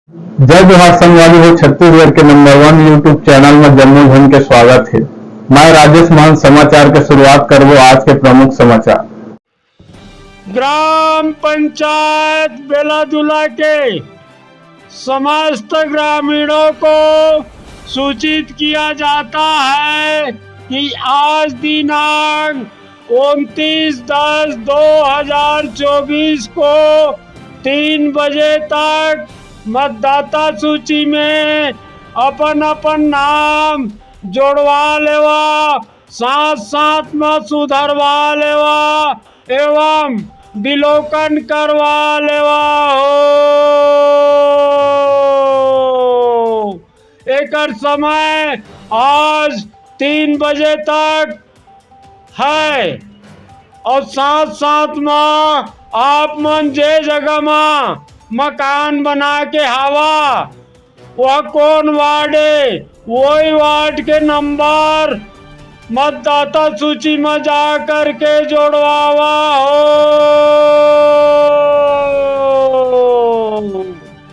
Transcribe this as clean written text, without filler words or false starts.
जय जोहार संगवारी हो। छत्तीसगढ़ के नंबर 1 यूट्यूब चैनल में जम्मू झन के स्वागत है। मैं राजेश मान समाचार के शुरुआत करबो आज के प्रमुख समाचार। ग्राम पंचायत बेलादुला के समस्त ग्रामीणों को सूचित किया जाता है कि आज दिनांक 29/10/2024 को 3 बजे तक मतदाता सूची में अपन अपन नाम जोड़वा लेवा, साथ साथ में सुधरवा लेवा एवं विलोकन करवा लेवा हो। एकर समय आज 3 बजे तक है और साथ साथ में आप मन जे जगह में मकान बना के हवा वह कौन वार्ड है, वही वार्ड के नंबर मतदाता सूची में जा करके जोड़वावा हो।